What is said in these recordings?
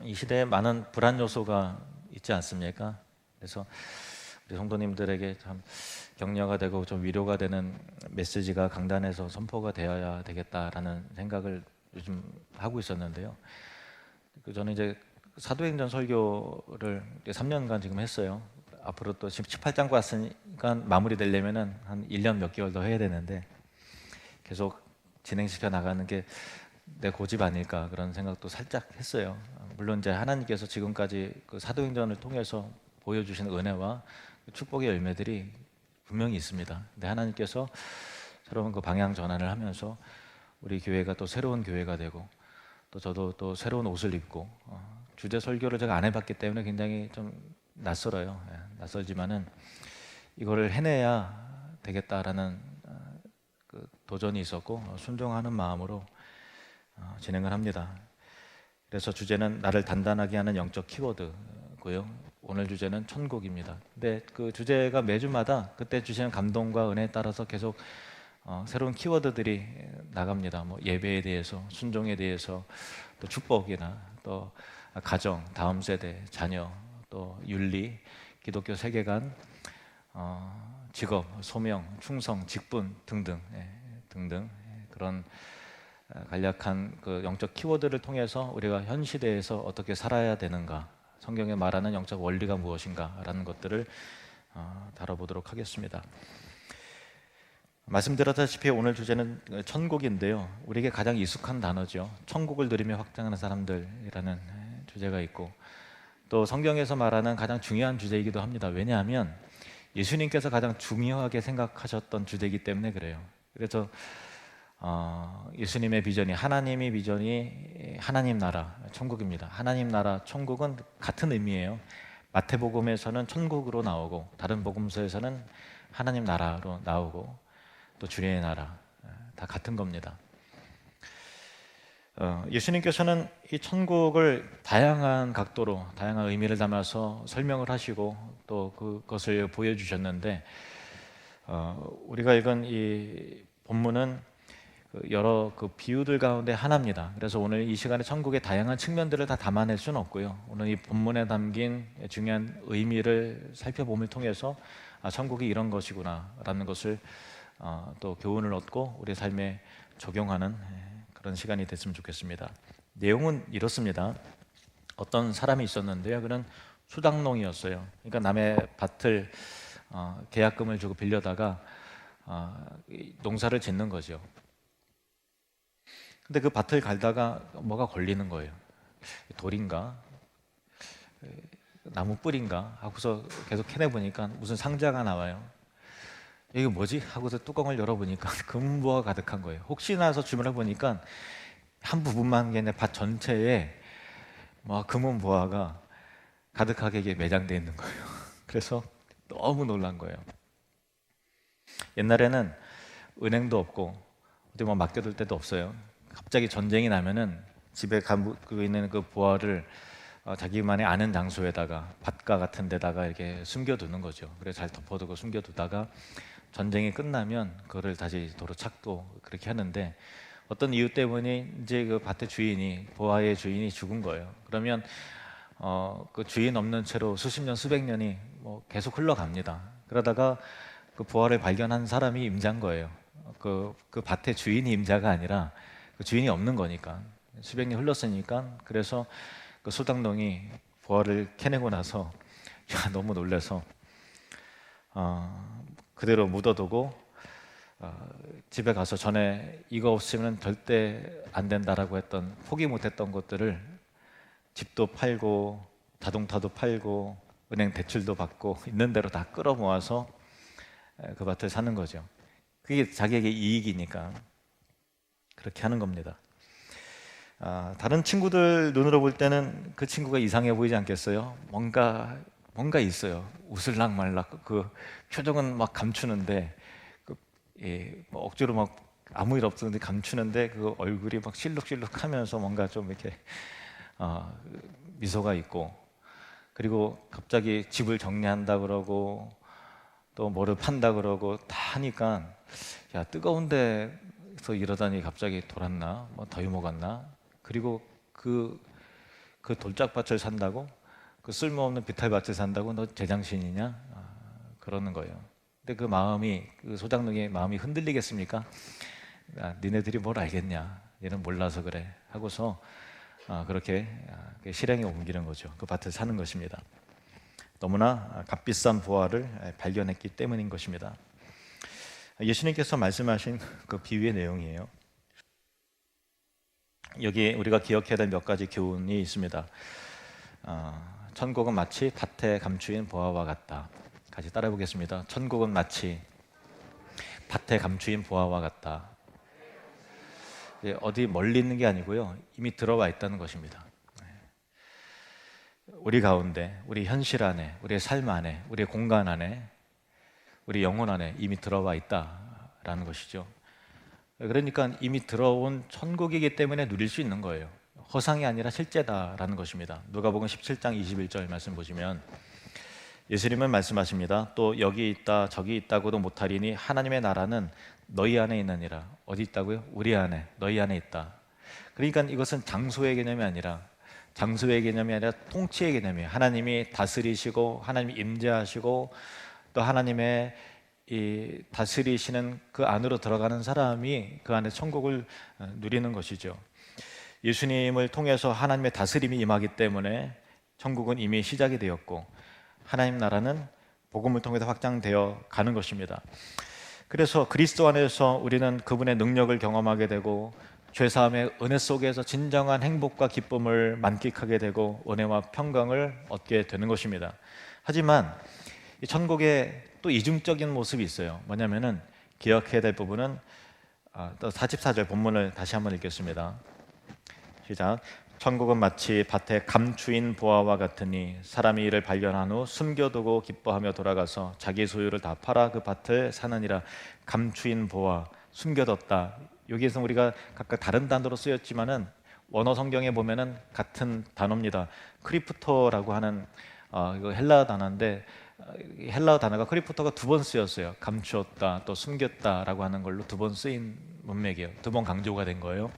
이 시대에 많은 불안 요소가 있지 않습니까? 그래서 우리 성도님들에게 참 격려가 되고 좀 위로가 되는 메시지가 강단에서 선포가 되어야 되겠다라는 생각을 요즘 하고 있었는데요. 저는 이제 사도행전 설교를 3년간 지금 했어요. 앞으로 또 지금 18장 왔으니까 마무리되려면은 한 1년 몇 개월 더 해야 되는데 계속 진행시켜 나가는 게 내 고집 아닐까 그런 생각도 살짝 했어요. 물론 이제 하나님께서 지금까지 그 사도행전을 통해서 보여주신 은혜와 축복의 열매들이 분명히 있습니다. 근데 하나님께서 새로운 그 방향 전환을 하면서 우리 교회가 또 새로운 교회가 되고 또 저도 또 새로운 옷을 입고 주제 설교를 제가 안 해봤기 때문에 굉장히 좀 낯설어요. 낯설지만은 이거를 해내야 되겠다라는 그 도전이 있었고 순종하는 마음으로 진행을 합니다. 그래서 주제는 나를 단단하게 하는 영적 키워드고요. 오늘 주제는 천국입니다. 근데 그 주제가 매주마다 그때 주시는 감동과 은혜에 따라서 계속 새로운 키워드들이 나갑니다. 뭐 예배에 대해서, 순종에 대해서, 또 축복이나 또 가정, 다음 세대, 자녀, 또 윤리, 기독교 세계관, 직업, 소명, 충성, 직분 등등 등등 그런 간략한 그 영적 키워드를 통해서 우리가 현 시대에서 어떻게 살아야 되는가, 성경에 말하는 영적 원리가 무엇인가라는 것들을 다뤄보도록 하겠습니다. 말씀드렸다시피 오늘 주제는 천국인데요. 우리에게 가장 익숙한 단어죠. 천국을 누리며 확장하는 사람들이라는 주제가 있고 또 성경에서 말하는 가장 중요한 주제이기도 합니다. 왜냐하면 예수님께서 가장 중요하게 생각하셨던 주제이기 때문에 그래요. 그래서 예수님의 비전이 하나님의 비전이 하나님 나라 천국입니다. 하나님 나라 천국은 같은 의미예요. 마태복음에서는 천국으로 나오고 다른 복음서에서는 하나님 나라로 나오고 또 주의 나라 다 같은 겁니다. 예수님께서는 이 천국을 다양한 각도로 다양한 의미를 담아서 설명을 하시고 또 그것을 보여주셨는데 우리가 읽은 이 본문은 여러 그 비유들 가운데 하나입니다. 그래서 오늘 이 시간에 천국의 다양한 측면들을 다 담아낼 수는 없고요. 오늘 이 본문에 담긴 중요한 의미를 살펴봄을 통해서 천국이 이런 것이구나라는 것을 또 교훈을 얻고 우리 삶에 적용하는 그런 시간이 됐으면 좋겠습니다. 내용은 이렇습니다. 어떤 사람이 있었는데요. 그는 수당농이었어요. 그러니까 남의 밭을 계약금을 주고 빌려다가 농사를 짓는 거죠. 근데 그 밭을 갈다가 뭐가 걸리는 거예요. 돌인가? 나무 뿌리인가? 하고서 계속 캐내보니까 무슨 상자가 나와요. 이게 뭐지? 하고서 뚜껑을 열어보니까 금보가 가득한 거예요. 혹시나 해서 주문해 보니까 한 부분만 게 아니라 밭 전체에 금은 보화가 가득하게 이게 매장되어 있는 거예요. 그래서 너무 놀란 거예요. 옛날에는 은행도 없고 어디 맡겨둘 데도 없어요. 갑자기 전쟁이 나면은 집에 가지고 있는 그 보화를 자기만의 아는 장소에다가 밭가 같은 데다가 이렇게 숨겨두는 거죠. 그래서 잘 덮어두고 숨겨두다가 전쟁이 끝나면 그거를 다시 도로 찾고 그렇게 하는데 어떤 이유 때문에 이제 그 밭의 주인이 보화의 주인이 죽은 거예요. 그러면 그 주인 없는 채로 수십 년 수백 년이 계속 흘러갑니다. 그러다가 그 보화를 발견한 사람이 임자인 거예요. 그 밭의 주인이 임자가 아니라 그 주인이 없는 거니까 수백 년 흘렀으니까. 그래서 그 소당농이 보화를 캐내고 나서 너무 놀라서 그대로 묻어두고 집에 가서 전에 이거 없으면 절대 안 된다라고 했던 포기 못했던 것들을 집도 팔고 자동차도 팔고 은행 대출도 받고 있는 대로 다 끌어모아서 그 밭을 사는 거죠. 그게 자기에게 이익이니까 그렇게 하는 겁니다. 다른 친구들 눈으로 볼 때는 그 친구가 이상해 보이지 않겠어요? 뭔가 있어요. 웃을락 말락 그 표정은 막 감추는데 억지로 막 아무 일 없었는데 감추는데 그 얼굴이 막 실룩실룩하면서 뭔가 좀 이렇게 미소가 있고, 그리고 갑자기 집을 정리한다 그러고 또 뭐를 판다 그러고 다 하니까 야, 뜨거운 데서 이러다니 갑자기 돌았나? 뭐 더위 먹었나? 그리고 그 그 돌짝밭을 산다고? 그 쓸모없는 비탈밭을 산다고? 너 제정신이냐? 그러는 거예요. 근데 그 마음이, 그 소장농의 마음이 흔들리겠습니까? 니네들이 뭘 알겠냐? 얘는 몰라서 그래 하고서 그렇게 실행에 옮기는 거죠. 그 밭을 사는 것입니다. 너무나 값비싼 보화를 발견했기 때문인 것입니다. 예수님께서 말씀하신 그 비유의 내용이에요. 여기 우리가 기억해야 될 몇 가지 교훈이 있습니다. 천국은 마치 밭에 감추인 보화와 같다. 같이 따라해 보겠습니다. 천국은 마치 밭에 감추인 보화와 같다. 어디 멀리 있는 게 아니고요, 이미 들어와 있다는 것입니다. 우리 가운데, 우리 현실 안에, 우리의 삶 안에, 우리의 공간 안에, 우리 영혼 안에 이미 들어와 있다라는 것이죠. 그러니까 이미 들어온 천국이기 때문에 누릴 수 있는 거예요. 허상이 아니라 실제다라는 것입니다. 누가복음 17장 21절 말씀 보시면 예수님은 말씀하십니다. 또 여기 있다 저기 있다고도 못하리니 하나님의 나라는 너희 안에 있느니라. 어디 있다고요? 우리 안에, 너희 안에 있다. 그러니까 이것은 장소의 개념이 아니라 통치의 개념이에요. 하나님이 다스리시고 하나님이 임재하시고 또 하나님의 이 다스리시는 그 안으로 들어가는 사람이 그 안에 천국을 누리는 것이죠. 예수님을 통해서 하나님의 다스림이 임하기 때문에 천국은 이미 시작이 되었고 하나님 나라는 복음을 통해서 확장되어 가는 것입니다. 그래서 그리스도 안에서 우리는 그분의 능력을 경험하게 되고 죄사함의 은혜 속에서 진정한 행복과 기쁨을 만끽하게 되고 은혜와 평강을 얻게 되는 것입니다. 하지만 이 천국에 또 이중적인 모습이 있어요. 뭐냐면은 기억해야 될 부분은 또 44절 본문을 다시 한번 읽겠습니다. 시작. 천국은 마치 밭에 감추인 보화와 같으니 사람이 이를 발견한 후 숨겨두고 기뻐하며 돌아가서 자기 소유를 다 팔아 그 밭을 사느니라. 감추인 보화, 숨겨뒀다. 여기에서 우리가 각각 다른 단어로 쓰였지만은 원어 성경에 보면은 같은 단어입니다. 크리프토라고 하는 이거 헬라어 단어인데 헬라어 단어가 크리프토가 두 번 쓰였어요. 감추었다, 또 숨겼다라고 하는 걸로 두 번 쓰인 문맥이에요. 두 번 강조가 된 거예요.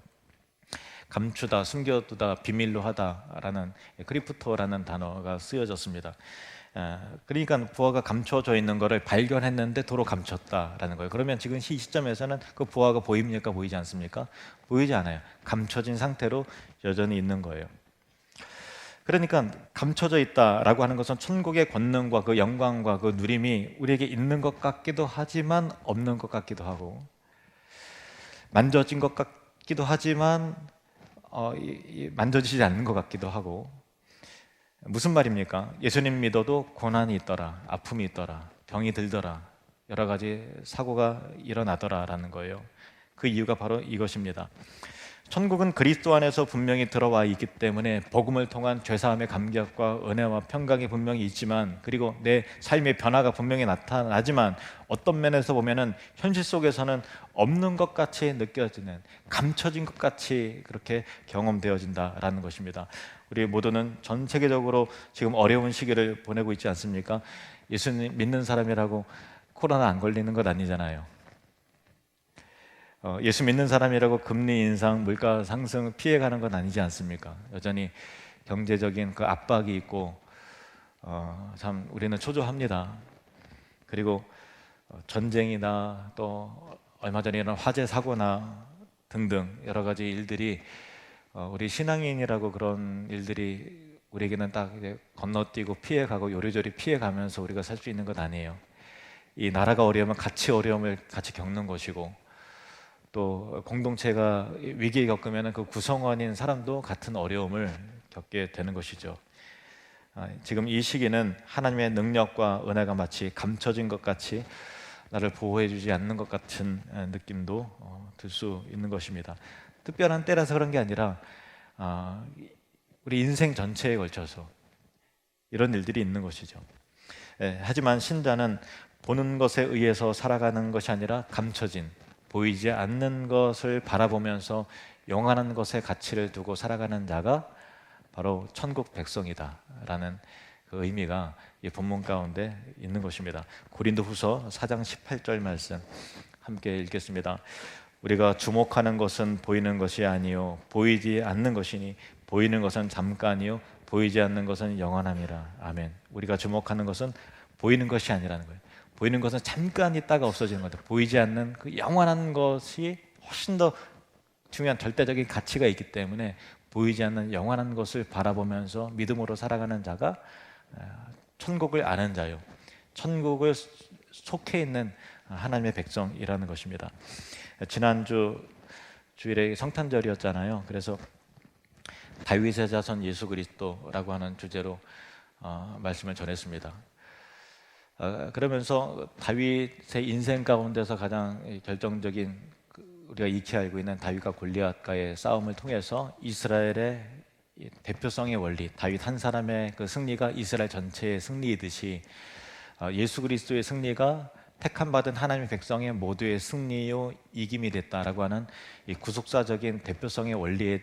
감추다, 숨겨두다, 비밀로 하다라는 크리프토라는 단어가 쓰여졌습니다. 그러니까 부하가 감춰져 있는 것을 발견했는데 도로 감췄다라는 거예요. 그러면 지금 이 시점에서는 그 부하가 보입니까? 보이지 않습니까? 보이지 않아요. 감춰진 상태로 여전히 있는 거예요. 그러니까 감춰져 있다라고 하는 것은 천국의 권능과 그 영광과 그 누림이 우리에게 있는 것 같기도 하지만 없는 것 같기도 하고, 만져진 것 같기도 하지만 만져지지 않는 것 같기도 하고. 무슨 말입니까? 예수님 믿어도 고난이 있더라, 아픔이 있더라, 병이 들더라, 여러 가지 사고가 일어나더라라는 거예요. 그 이유가 바로 이것입니다. 천국은 그리스도 안에서 분명히 들어와 있기 때문에 복음을 통한 죄사함의 감격과 은혜와 평강이 분명히 있지만, 그리고 내 삶의 변화가 분명히 나타나지만 어떤 면에서 보면은 현실 속에서는 없는 것 같이 느껴지는, 감춰진 것 같이 그렇게 경험되어진다라는 것입니다. 우리 모두는 전 세계적으로 지금 어려운 시기를 보내고 있지 않습니까? 예수님 믿는 사람이라고 코로나 안 걸리는 것 아니잖아요. 예수 믿는 사람이라고 금리 인상, 물가 상승 피해가는 건 아니지 않습니까? 여전히 경제적인 그 압박이 있고 참 우리는 초조합니다. 그리고 전쟁이나 또 얼마 전에 일어난 화재 사고나 등등 여러 가지 일들이 우리 신앙인이라고 그런 일들이 우리에게는 딱 이제 건너뛰고 피해가고 요리조리 피해가면서 우리가 살 수 있는 것 아니에요. 이 나라가 어려우면 같이 어려움을 같이 겪는 것이고, 또 공동체가 위기에 겪으면 그 구성원인 사람도 같은 어려움을 겪게 되는 것이죠. 지금 이 시기는 하나님의 능력과 은혜가 마치 감춰진 것 같이 나를 보호해 주지 않는 것 같은 느낌도 들 수 있는 것입니다. 특별한 때라서 그런 게 아니라 우리 인생 전체에 걸쳐서 이런 일들이 있는 것이죠. 하지만 신자는 보는 것에 의해서 살아가는 것이 아니라 감춰진, 보이지 않는 것을 바라보면서 영원한 것에 가치를 두고 살아가는 자가 바로 천국 백성이다라는 그 의미가 이 본문 가운데 있는 것입니다. 고린도후서 4장 18절 말씀 함께 읽겠습니다. 우리가 주목하는 것은 보이는 것이 아니요 보이지 않는 것이니 보이는 것은 잠깐이요 보이지 않는 것은 영원함이라. 아멘. 우리가 주목하는 것은 보이는 것이 아니라는 거예요. 보이는 것은 잠깐 있다가 없어지는 거다. 보이지 않는 그 영원한 것이 훨씬 더 중요한 절대적인 가치가 있기 때문에 보이지 않는 영원한 것을 바라보면서 믿음으로 살아가는 자가 천국을 아는 자요, 천국을 속해 있는 하나님의 백성이라는 것입니다. 지난주 주일에 성탄절이었잖아요. 그래서 다윗의 자손 예수 그리스도라고 하는 주제로 말씀을 전했습니다. 그러면서 다윗의 인생 가운데서 가장 결정적인 우리가 익히 알고 있는 다윗과 골리앗과의 싸움을 통해서 이스라엘의 대표성의 원리, 다윗 한 사람의 그 승리가 이스라엘 전체의 승리이듯이 예수 그리스도의 승리가 택함 받은 하나님의 백성의 모두의 승리요 이김이 됐다라고 하는 이 구속사적인 대표성의 원리에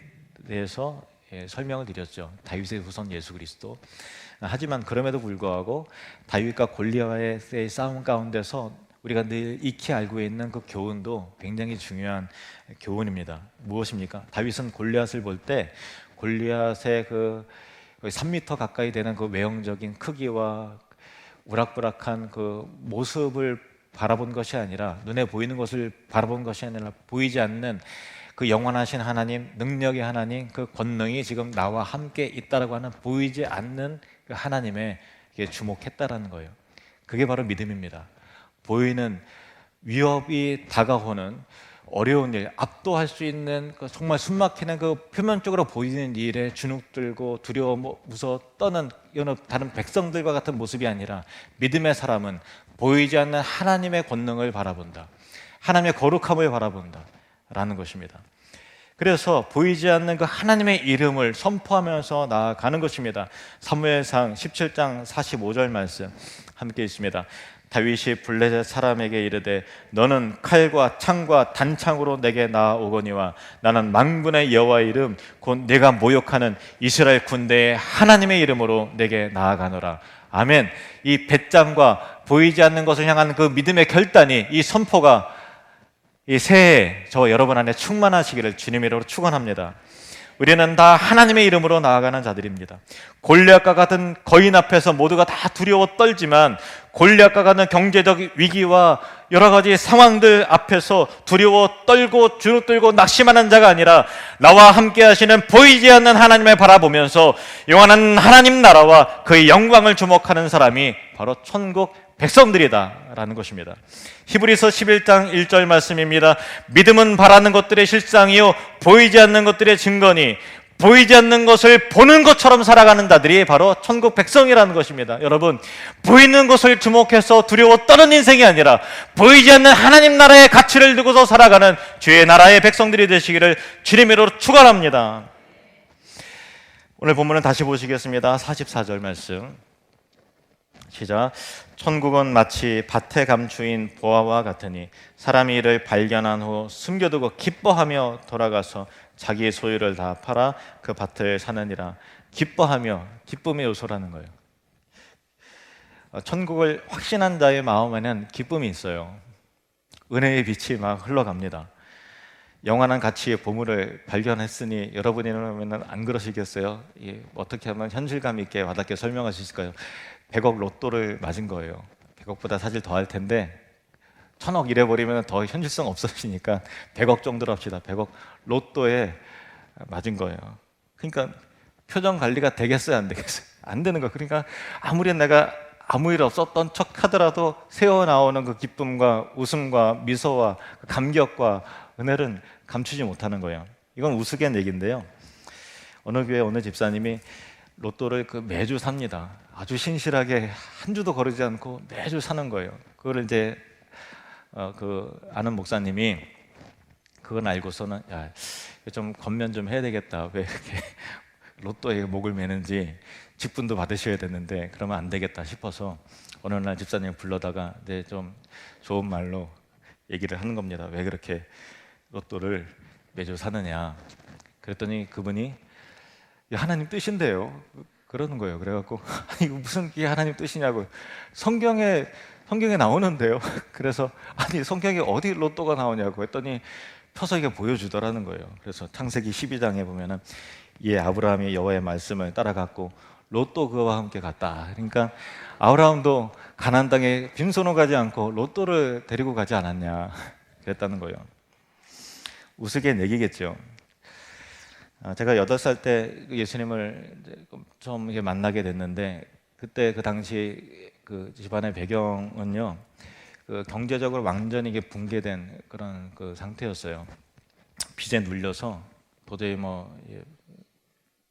대해서 설명을 드렸죠. 다윗의 후손 예수 그리스도. 하지만 그럼에도 불구하고 다윗과 골리앗의 싸움 가운데서 우리가 늘 익히 알고 있는 그 교훈도 굉장히 중요한 교훈입니다. 무엇입니까? 다윗은 골리앗을 볼 때 골리앗의 그 3m 가까이 되는 그 외형적인 크기와 우락부락한 그 모습을 바라본 것이 아니라, 눈에 보이는 것을 바라본 것이 아니라 보이지 않는 그 영원하신 하나님, 능력의 하나님, 그 권능이 지금 나와 함께 있다라고 하는 보이지 않는 그 하나님에 주목했다라는 거예요. 그게 바로 믿음입니다. 보이는 위협이 다가오는 어려운 일, 압도할 수 있는 그 정말 숨막히는 그 표면적으로 보이는 일에 주눅들고 두려워 무서워 떠는 여러 다른 백성들과 같은 모습이 아니라, 믿음의 사람은 보이지 않는 하나님의 권능을 바라본다, 하나님의 거룩함을 바라본다 라는 것입니다. 그래서 보이지 않는 그 하나님의 이름을 선포하면서 나아가는 것입니다. 사무엘상 17장 45절 말씀 함께 있습니다. 다윗이 블레셋 사람에게 이르되 너는 칼과 창과 단창으로 내게 나아오거니와 나는 만군의 여호와의 이름 곧 내가 모욕하는 이스라엘 군대의 하나님의 이름으로 내게 나아가노라. 아멘. 이 배짱과 보이지 않는 것을 향한 그 믿음의 결단이, 이 선포가 이 새해 저와 여러분 안에 충만하시기를 주님의 이름으로 축원합니다. 우리는 다 하나님의 이름으로 나아가는 자들입니다. 골리앗과 같은 거인 앞에서 모두가 다 두려워 떨지만, 골리앗과 같은 경제적 위기와 여러 가지 상황들 앞에서 두려워 떨고 주눅들고 낙심하는 자가 아니라, 나와 함께 하시는 보이지 않는 하나님을 바라보면서 영원한 하나님 나라와 그의 영광을 주목하는 사람이 바로 천국 백성들이다 라는 것입니다. 히브리서 11장 1절 말씀입니다. 믿음은 바라는 것들의 실상이요 보이지 않는 것들의 증거니, 보이지 않는 것을 보는 것처럼 살아가는 자들이 바로 천국 백성이라는 것입니다. 여러분, 보이는 것을 주목해서 두려워 떠는 인생이 아니라 보이지 않는 하나님 나라의 가치를 두고서 살아가는 주의 나라의 백성들이 되시기를 주님으로 축원합니다. 오늘 본문은 다시 보시겠습니다. 44절 말씀 시작. 천국은 마치 밭에 감추인 보화와 같으니 사람이 이를 발견한 후 숨겨두고 기뻐하며 돌아가서 자기의 소유를 다 팔아 그 밭을 사느니라. 기뻐하며, 기쁨의 요소라는 거예요. 천국을 확신한 자의 마음에는 기쁨이 있어요. 은혜의 빛이 막 흘러갑니다. 영원한 가치의 보물을 발견했으니 여러분이라면 안 그러시겠어요? 어떻게 하면 현실감 있게 와닿게 설명할 수 있을까요? 100억 로또를 맞은 거예요. 100억보다 사실 더 할 텐데 1000억 이래버리면 더 현실성 없어지니까 100억 정도로 합시다. 100억 로또에 맞은 거예요. 그러니까 표정 관리가 되겠어요? 안 되겠어요? 안 되는 거예요. 그러니까 아무리 내가 아무 일 없었던 척 하더라도 새어나오는 그 기쁨과 웃음과 미소와 감격과 은혜는 감추지 못하는 거예요. 이건 우스갯 얘기인데요. 어느 교회 어느 집사님이 로또를 매주 삽니다. 아주 신실하게 한 주도 거르지 않고 매주 사는 거예요. 그걸 이제 아는 목사님이 그건 알고서는 야, 좀 건면 좀 해야 되겠다. 왜 이렇게 로또에 목을 매는지 직분도 받으셔야 되는데 그러면 안 되겠다 싶어서 어느 날 집사님 불러다가 좀 좋은 말로 얘기를 하는 겁니다. 왜 그렇게 로또를 매주 사느냐. 그랬더니 그분이 하나님 뜻인데요. 그러는 거예요. 그래갖고 아니 무슨 게 하나님 뜻이냐고. 성경에 나오는데요. 그래서 아니 성경에 어디 로또가 나오냐고 했더니 펴서 이게 보여주더라는 거예요. 그래서 창세기 12장에 보면은 이에 아브라함이 여호와의 말씀을 따라갔고 롯도 그와 함께 갔다. 그러니까 아브라함도 가나안 땅에 빈손으로 가지 않고 롯도를 데리고 가지 않았냐 그랬다는 거예요. 우스갯얘기겠죠. 제가 8살 때 예수님을 처음 만나게 됐는데, 그때 그 당시 그 집안의 배경은요, 그 경제적으로 완전히 이게 붕괴된 그런 그 상태였어요. 빚에 눌려서 도저히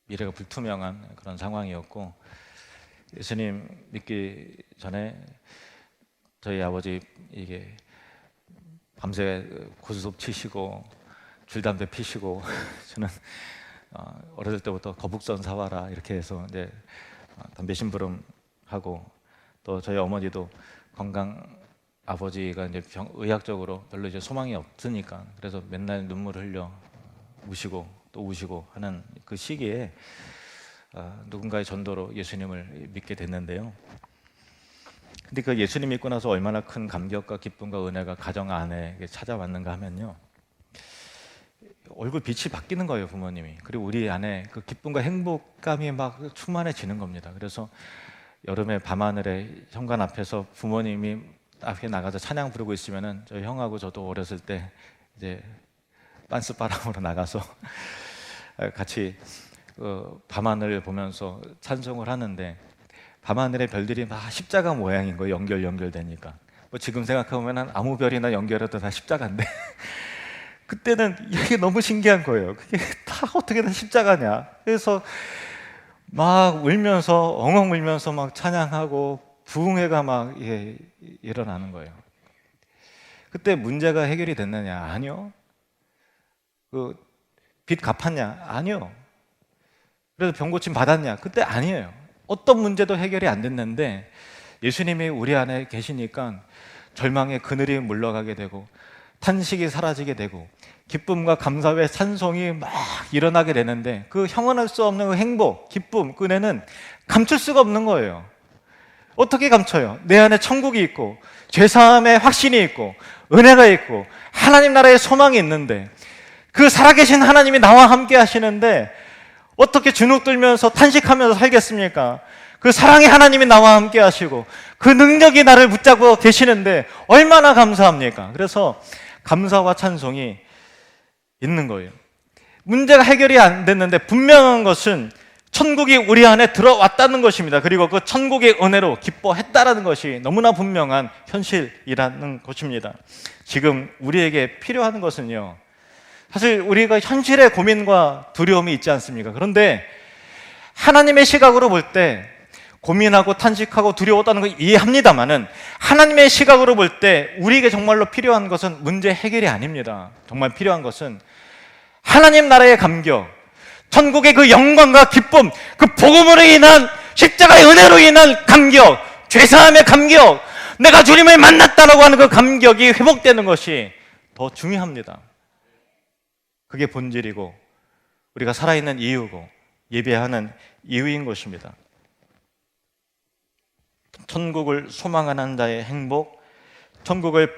미래가 불투명한 그런 상황이었고, 예수님 믿기 전에 저희 아버지 이게 밤새 고스톱 치시고 줄담배 피시고 저는 어렸을 때부터 거북선 사와라 이렇게 해서 이제 담배 심부름 하고, 또 저희 어머니도 건강, 아버지가 이제 의학적으로 별로 이제 소망이 없으니까 그래서 맨날 눈물을 흘려 우시고 또 우시고 하는 그 시기에 누군가의 전도로 예수님을 믿게 됐는데요. 근데 그 예수님 믿고 나서 얼마나 큰 감격과 기쁨과 은혜가 가정 안에 찾아왔는가 하면요, 얼굴 빛이 바뀌는 거예요, 부모님이. 그리고 우리 안에 그 기쁨과 행복감이 막 충만해지는 겁니다. 그래서 여름에 밤하늘에 현관 앞에서 부모님이 앞에 나가서 찬양 부르고 있으면은 저희 형하고 저도 어렸을 때 이제 빤스바람으로 나가서 같이 밤하늘을 보면서 찬송을 하는데, 밤하늘의 별들이 막 십자가 모양인 거예요. 연결되니까. 지금 생각해보면 아무 별이나 연결해도 다 십자가인데 그때는 이게 너무 신기한 거예요. 그게 다 어떻게 다 십자가냐. 그래서 막 울면서 엉엉 울면서 막 찬양하고 부흥회가 막 일어나는 거예요. 그때 문제가 해결이 됐느냐? 아니요. 그 빚 갚았냐? 아니요. 그래서 병 고침 받았냐? 그때 아니에요. 어떤 문제도 해결이 안 됐는데 예수님이 우리 안에 계시니까 절망의 그늘이 물러가게 되고 탄식이 사라지게 되고 기쁨과 감사의 찬송이 막 일어나게 되는데, 그 형언할 수 없는 그 행복, 기쁨, 그 은혜는 감출 수가 없는 거예요. 어떻게 감춰요? 내 안에 천국이 있고 죄사함의 확신이 있고 은혜가 있고 하나님 나라의 소망이 있는데, 그 살아계신 하나님이 나와 함께 하시는데 어떻게 주눅 들면서 탄식하면서 살겠습니까? 그 사랑의 하나님이 나와 함께 하시고 그 능력이 나를 붙잡고 계시는데 얼마나 감사합니까? 그래서 감사와 찬송이 있는 거예요. 문제가 해결이 안 됐는데 분명한 것은 천국이 우리 안에 들어왔다는 것입니다. 그리고 그 천국의 은혜로 기뻐했다라는 것이 너무나 분명한 현실이라는 것입니다. 지금 우리에게 필요한 것은요, 사실 우리가 현실의 고민과 두려움이 있지 않습니까? 그런데 하나님의 시각으로 볼 때 고민하고 탄식하고 두려웠다는 걸 이해합니다만은, 하나님의 시각으로 볼 때 우리에게 정말로 필요한 것은 문제 해결이 아닙니다. 정말 필요한 것은 하나님 나라의 감격, 천국의 그 영광과 기쁨, 그 복음으로 인한 십자가의 은혜로 인한 감격, 죄사함의 감격, 내가 주님을 만났다라고 하는 그 감격이 회복되는 것이 더 중요합니다. 그게 본질이고 우리가 살아있는 이유고 예배하는 이유인 것입니다. 천국을 소망하는 자의 행복, 천국을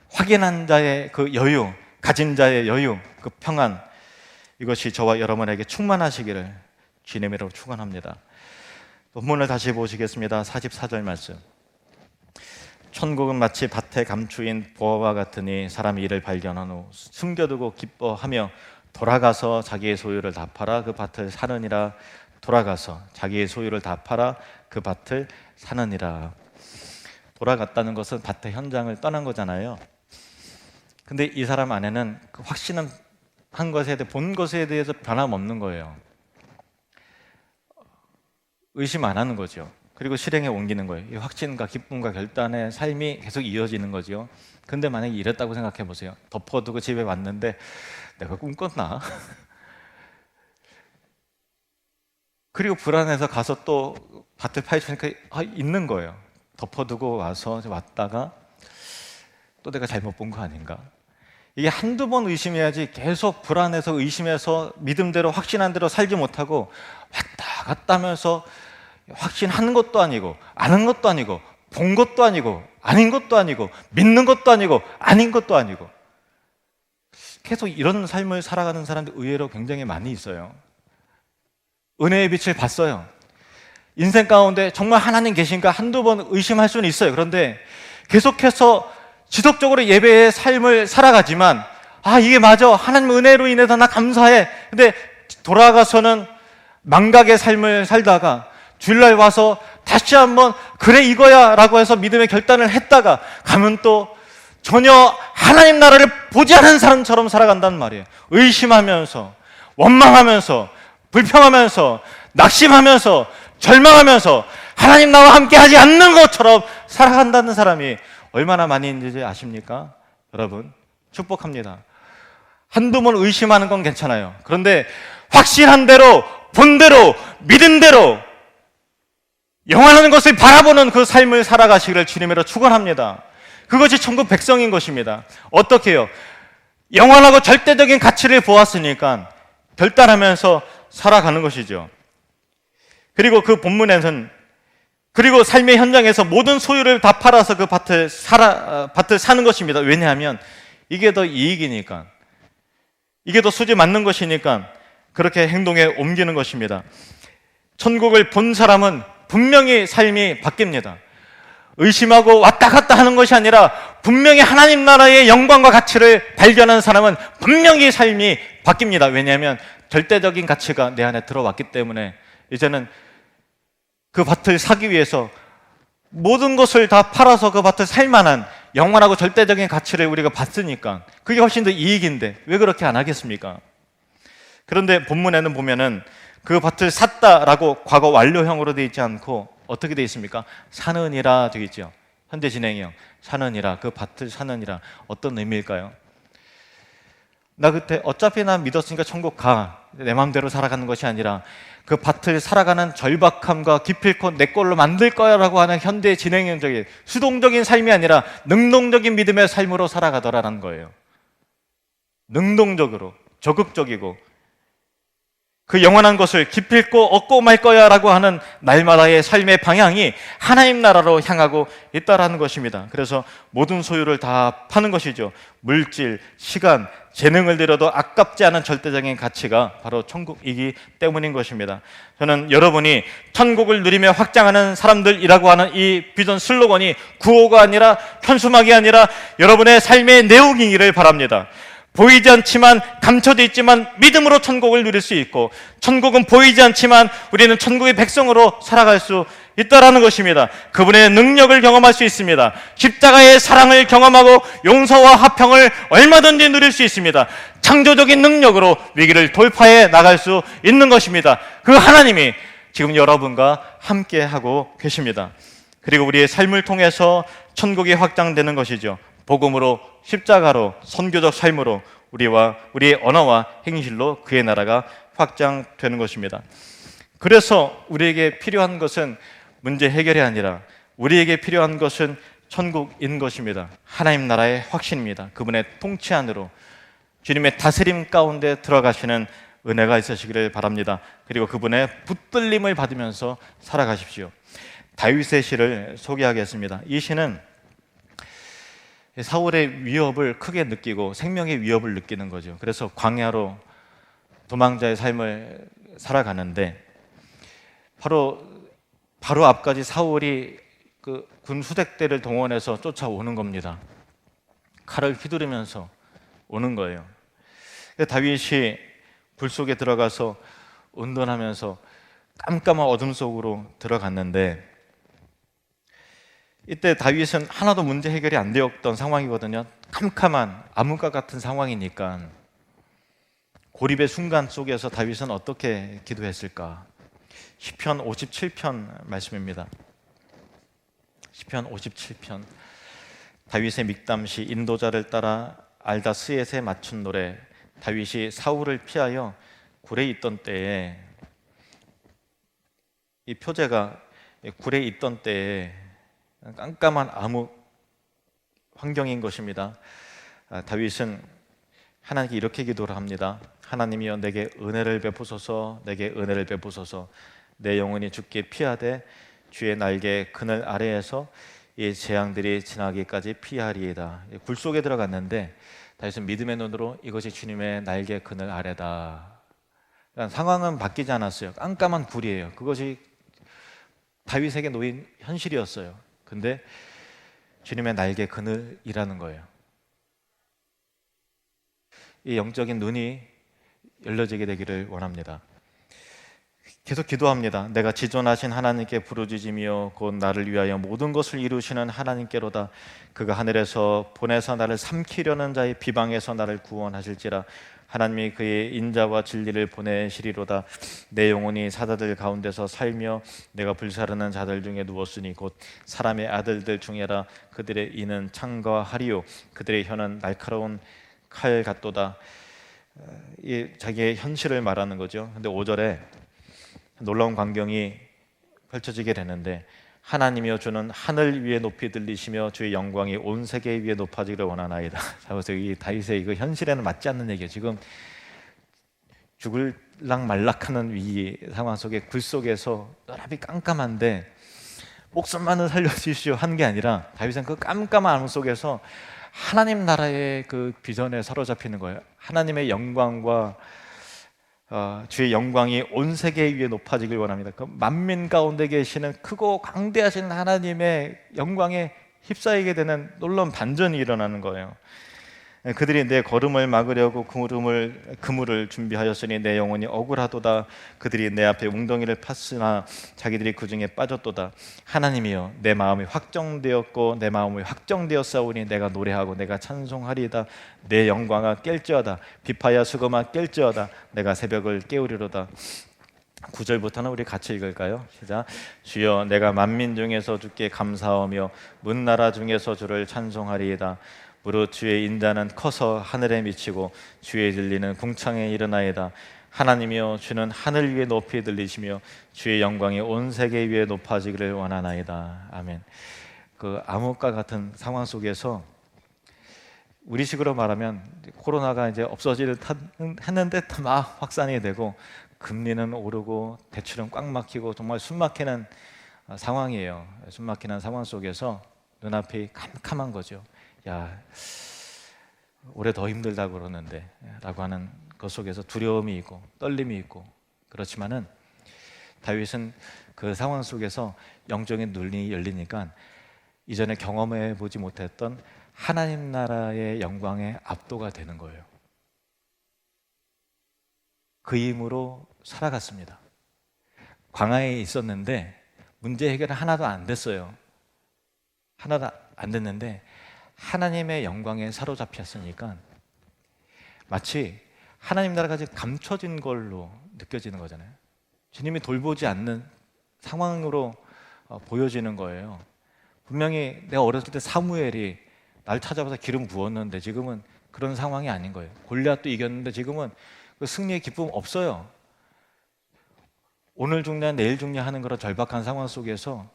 확인한 자의 그 여유, 가진 자의 여유, 그 평안, 이것이 저와 여러분에게 충만하시기를 주님으로 축원합니다. 본문을 다시 보시겠습니다. 44절 말씀. 천국은 마치 밭에 감추인 보화와 같으니 사람이 이를 발견한 후 숨겨두고 기뻐하며 돌아가서 자기의 소유를 다 팔아 그 밭을 사느니라. 돌아가서 자기의 소유를 다 팔아 그 밭을 사느니라. 돌아갔다는 것은 밭의 현장을 떠난 거잖아요. 근데 이 사람 안에는 그 확신한 것에 대해, 본 것에 대해서 변함없는 거예요. 의심 안 하는 거죠. 그리고 실행에 옮기는 거예요. 이 확신과 기쁨과 결단의 삶이 계속 이어지는 거죠. 근데 만약에 이랬다고 생각해 보세요. 덮어두고 집에 왔는데 내가 꿈꿨나? 그리고 불안해서 가서 또 밭을 파헤치니까 있는 거예요. 덮어두고 와서 왔다가 또 내가 잘못 본 거 아닌가? 이게 한두 번 의심해야지, 계속 불안해서 의심해서 믿음대로 확신한 대로 살지 못하고 왔다 갔다 하면서 확신하는 것도 아니고 아는 것도 아니고 본 것도 아니고 아닌 것도 아니고 믿는 것도 아니고 아닌 것도 아니고 계속 이런 삶을 살아가는 사람들 의외로 굉장히 많이 있어요. 은혜의 빛을 봤어요. 인생 가운데 정말 하나님 계신가 한두 번 의심할 수는 있어요. 그런데 계속해서 지속적으로 예배의 삶을 살아가지만 이게 맞아, 하나님 은혜로 인해서 나 감사해. 근데 돌아가서는 망각의 삶을 살다가 주일날 와서 다시 한번 그래 이거야 라고 해서 믿음의 결단을 했다가 가면 또 전혀 하나님 나라를 보지 않은 사람처럼 살아간단 말이에요. 의심하면서, 원망하면서, 불평하면서, 낙심하면서, 절망하면서 하나님 나와 함께 하지 않는 것처럼 살아간다는 사람이 얼마나 많이 있는지 아십니까? 여러분, 축복합니다. 한두 번 의심하는 건 괜찮아요. 그런데 확신한 대로, 본 대로, 믿은 대로 영원한 것을 바라보는 그 삶을 살아가시기를 주님으로 축원합니다. 그것이 천국 백성인 것입니다. 어떻게 해요? 영원하고 절대적인 가치를 보았으니까 결단하면서 살아가는 것이죠. 그리고 그 본문에는 그리고 삶의 현장에서 모든 소유를 다 팔아서 그 밭을 사는 것입니다. 왜냐하면 이게 더 이익이니까, 이게 더 수지 맞는 것이니까 그렇게 행동에 옮기는 것입니다. 천국을 본 사람은 분명히 삶이 바뀝니다. 의심하고 왔다 갔다 하는 것이 아니라 분명히 하나님 나라의 영광과 가치를 발견하는 사람은 분명히 삶이 바뀝니다. 왜냐하면 절대적인 가치가 내 안에 들어왔기 때문에 이제는 그 밭을 사기 위해서 모든 것을 다 팔아서 그 밭을 살 만한 영원하고 절대적인 가치를 우리가 봤으니까 그게 훨씬 더 이익인데 왜 그렇게 안 하겠습니까? 그런데 본문에는 보면은 그 밭을 샀다라고 과거 완료형으로 되어 있지 않고 어떻게 되어 있습니까? 사느니라 되어 있죠. 현재 진행형. 사느니라, 그 밭을 사느니라. 어떤 의미일까요? 나 그때 어차피 나 믿었으니까 천국 가. 내 마음대로 살아가는 것이 아니라 그 밭을 살아가는 절박함과 기필코 내 걸로 만들 거야 라고 하는 현대 진행형적인 수동적인 삶이 아니라 능동적인 믿음의 삶으로 살아가더라는 거예요. 능동적으로, 적극적이고 그 영원한 것을 기필코 얻고 말 거야 라고 하는 날마다의 삶의 방향이 하나님 나라로 향하고 있다라는 것입니다. 그래서 모든 소유를 다 파는 것이죠. 물질, 시간, 재능을 들여도 아깝지 않은 절대적인 가치가 바로 천국이기 때문인 것입니다. 저는 여러분이 천국을 누리며 확장하는 사람들이라고 하는 이 비전 슬로건이 구호가 아니라 현수막이 아니라 여러분의 삶의 내용이기를 바랍니다. 보이지 않지만 감춰져 있지만 믿음으로 천국을 누릴 수 있고, 천국은 보이지 않지만 우리는 천국의 백성으로 살아갈 수 있다라는 것입니다. 그분의 능력을 경험할 수 있습니다. 십자가의 사랑을 경험하고 용서와 화평을 얼마든지 누릴 수 있습니다. 창조적인 능력으로 위기를 돌파해 나갈 수 있는 것입니다. 그 하나님이 지금 여러분과 함께 하고 계십니다. 그리고 우리의 삶을 통해서 천국이 확장되는 것이죠. 복음으로, 십자가로, 선교적 삶으로 우리의 언어와 행실로 그의 나라가 확장되는 것입니다. 그래서 우리에게 필요한 것은 문제 해결이 아니라 우리에게 필요한 것은 천국인 것입니다. 하나님 나라의 확신입니다. 그분의 통치 안으로 주님의 다스림 가운데 들어가시는 은혜가 있으시기를 바랍니다. 그리고 그분의 붙들림을 받으면서 살아가십시오. 다윗의 시를 소개하겠습니다. 이 시는 사울의 위협을 크게 느끼고 생명의 위협을 느끼는 거죠. 그래서 광야로 도망자의 삶을 살아가는데 바로 앞까지 사울이 그 군 수색대를 동원해서 쫓아오는 겁니다. 칼을 휘두르면서 오는 거예요. 다윗이 불 속에 들어가서 운동하면서 깜깜한 어둠 속으로 들어갔는데 이때 다윗은 하나도 문제 해결이 안 되었던 상황이거든요. 캄캄한 암흑과 같은 상황이니까 고립의 순간 속에서 다윗은 어떻게 기도했을까? 시편 57편 말씀입니다. 시편 57편. 다윗의 믹담시 인도자를 따라 알다 스옕에 맞춘 노래. 다윗이 사울을 피하여 굴에 있던 때에, 이 표제가 굴에 있던 때에 깜깜한 암흑 환경인 것입니다. 다윗은 하나님께 이렇게 기도를 합니다. 하나님이여 내게 은혜를 베푸소서, 내게 은혜를 베푸소서. 내 영혼이 주께 피하되 주의 날개 그늘 아래에서 이 재앙들이 지나기까지 피하리이다. 굴 속에 들어갔는데 다윗은 믿음의 눈으로 이것이 주님의 날개 그늘 아래다. 상황은 바뀌지 않았어요. 깜깜한 불이에요. 그것이 다윗에게 놓인 현실이었어요. 근데 주님의 날개 그늘이라는 거예요. 이 영적인 눈이 열려지게 되기를 원합니다. 계속 기도합니다. 내가 지존하신 하나님께 부르짖으며 곧 나를 위하여 모든 것을 이루시는 하나님께로다. 그가 하늘에서 보내서 나를 삼키려는 자의 비방에서 나를 구원하실지라. 하나님이 그의 인자와 진리를 보내시리로다. 내 영혼이 사자들 가운데서 살며 내가 불사르는 자들 중에 누웠으니 곧 사람의 아들들 중에라. 그들의 이는 창과 활이요 그들의 혀는 날카로운 칼 같도다. 이 자기의 현실을 말하는 거죠. 근데 5절에 놀라운 광경이 펼쳐지게 되는데 하나님이여 주는 하늘 위에 높이 들리시며 주의 영광이 온 세계 위에 높아지기를 원하나이다. 그래서 이 다윗의 이거 현실에는 맞지 않는 얘기예요. 지금 죽을락 말락하는 위기 상황 속에 굴 속에서 너랍이 깜깜한데 목숨만은 살려주시오 한 게 아니라 다윗은 그 깜깜한 암 속에서 하나님 나라의 그 비전에 사로잡히는 거예요. 하나님의 영광과 주의 영광이 온 세계 위에 높아지길 원합니다. 그 만민 가운데 계시는 크고 강대하신 하나님의 영광에 휩싸이게 되는 놀라운 반전이 일어나는 거예요. 그들이 내 걸음을 막으려고 그물을 준비하였으니 내 영혼이 억울하도다. 그들이 내 앞에 웅덩이를 팠으나 자기들이 그 중에 빠졌도다. 하나님이여 내 마음이 확정되었고 내 마음이 확정되었사오니 내가 노래하고 내가 찬송하리이다. 내 영광아 깰지어다. 비파야 수금아 깰지어다. 내가 새벽을 깨우리로다. 9절부터는 우리 같이 읽을까요? 시작. 주여 내가 만민 중에서 주께 감사하며 문나라 중에서 주를 찬송하리이다. 무릇 주의 인자는 커서 하늘에 미치고 주의 진리는 궁창에 이르나이다. 하나님이여 주는 하늘 위에 높이 들리시며 주의 영광이 온 세계 위에 높아지기를 원하나이다. 아멘. 그 암흑과 같은 상황 속에서 우리식으로 말하면 코로나가 이제 없어질 듯 했는데 막 확산이 되고 금리는 오르고 대출은 꽉 막히고 정말 숨막히는 상황이에요. 숨막히는 상황 속에서 눈앞이 캄캄한 거죠. 야, 올해 더 힘들다고 그러는데 라고 하는 것 속에서 두려움이 있고 떨림이 있고 그렇지만은 다윗은 그 상황 속에서 영적인 눈이 열리니까 이전에 경험해 보지 못했던 하나님 나라의 영광에 압도가 되는 거예요. 그 힘으로 살아갔습니다. 광야에 있었는데 문제 해결은 하나도 안 됐어요. 하나도 안 됐는데 하나님의 영광에 사로잡혔으니까 마치 하나님 나라가 지금 감춰진 걸로 느껴지는 거잖아요. 주님이 돌보지 않는 상황으로 보여지는 거예요. 분명히 내가 어렸을 때 사무엘이 날 찾아와서 기름 부었는데 지금은 그런 상황이 아닌 거예요. 골리앗도 이겼는데 지금은 그 승리의 기쁨 없어요. 오늘 죽냐 내일 죽냐 하는 그런 절박한 상황 속에서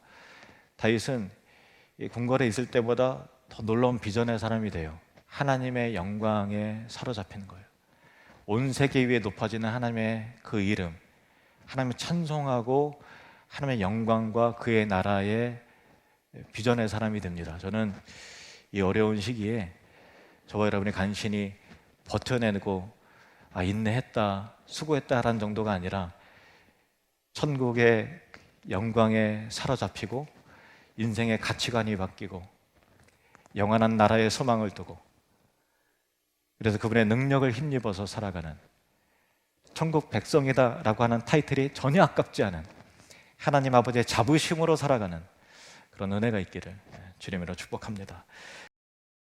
다윗은 궁궐에 있을 때보다 더 놀라운 비전의 사람이 돼요. 하나님의 영광에 사로잡히는 거예요. 온 세계 위에 높아지는 하나님의 그 이름, 하나님을 찬송하고 하나님의 영광과 그의 나라의 비전의 사람이 됩니다. 저는 이 어려운 시기에 저와 여러분이 간신히 버텨내고 인내했다, 수고했다라는 정도가 아니라 천국의 영광에 사로잡히고 인생의 가치관이 바뀌고 영원한 나라의 소망을 두고 그래서 그분의 능력을 힘입어서 살아가는 천국 백성이다라고 하는 타이틀이 전혀 아깝지 않은 하나님 아버지의 자부심으로 살아가는 그런 은혜가 있기를 주님으로 축복합니다.